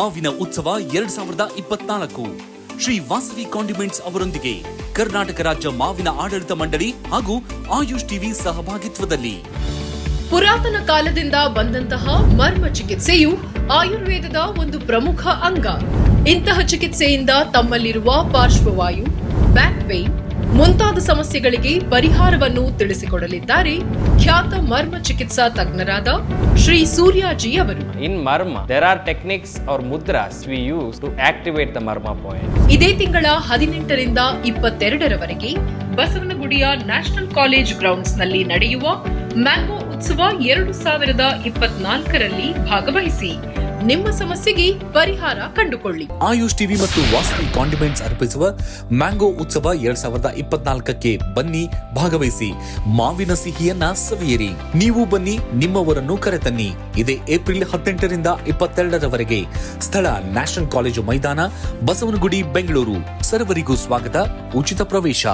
ಮಾವಿನ ಉತ್ಸವ 2024 ಶ್ರೀ ವಾಸವಿ ಕಾಂಡಿಮೆಂಟ್ಸ್ ಅವರೊಂದಿಗೆ ಕರ್ನಾಟಕ ರಾಜ್ಯ ಮಾವಿನ ಆಡಳಿತ ಮಂಡಳಿ ಹಾಗೂ ಆಯುಷ್ ಟಿವಿ ಸಹಭಾಗಿತ್ವದಲ್ಲಿ ಪುರಾತನ ಕಾಲದಿಂದ ಬಂದಂತಹ ಮರ್ಮ ಚಿಕಿತ್ಸೆಯು ಆಯುರ್ವೇದದ ಒಂದು ಪ್ರಮುಖ ಅಂಗ. ಇಂತಹ ಚಿಕಿತ್ಸೆಯಿಂದ ತಮ್ಮಲ್ಲಿರುವ ಪಾರ್ಶ್ವವಾಯು, ಬ್ಯಾಕ್ ಪೇನ್ ಮುಂತಾದ ಸಮಸ್ಯೆಗಳಿಗೆ ಪರಿಹಾರವನ್ನು ತಿಳಿಸಿಕೊಡಲಿದ್ದಾರೆ ಖ್ಯಾತ ಮರ್ಮ ಚಿಕಿತ್ಸಾ ತಜ್ಞರಾದ ಶ್ರೀ ಸೂರ್ಯಾಜಿ ಅವರು. In Marma, there are techniques or mudras we use to activate the Marma point. ಇದೇ ತಿಂಗಳ 18ರಿಂದ 22ರವರೆಗೆ ಬಸವನಗುಡಿಯ ನ್ಯಾಷನಲ್ ಕಾಲೇಜ್ ಗ್ರೌಂಡ್ಸ್ ನಲ್ಲಿ ನಡೆಯುವ ಮ್ಯಾಂಗೋ ಉತ್ಸವ 2024ರಲ್ಲಿ ಭಾಗವಹಿಸಿ ನಿಮ್ಮ ಸಮಸ್ಯೆಗೆ ಪರಿಹಾರ ಕಂಡುಕೊಳ್ಳಿ. ಆಯುಷ್ ಟಿವಿ ಮತ್ತು ವಾಸವಿ ಕಾಂಡಿಮೆಂಟ್ಸ್ ಅರ್ಪಿಸುವ ಮ್ಯಾಂಗೋ ಉತ್ಸವ 2024ಕ್ಕೆ ಬನ್ನಿ, ಭಾಗವಹಿಸಿ, ಮಾವಿನ ಸಿಹಿಯನ್ನ ಸವಿಯಿರಿ. ನೀವು ಬನ್ನಿ, ನಿಮ್ಮವರನ್ನು ಕರೆತನ್ನಿ. ಇದೇ ಏಪ್ರಿಲ್ 18ರಿಂದ 22ರವರೆಗೆ. ಸ್ಥಳ ನ್ಯಾಷನಲ್ ಕಾಲೇಜು ಮೈದಾನ, ಬಸವನಗುಡಿ, ಬೆಂಗಳೂರು. ಸರ್ವರಿಗೂ ಸ್ವಾಗತ, ಉಚಿತ ಪ್ರವೇಶ.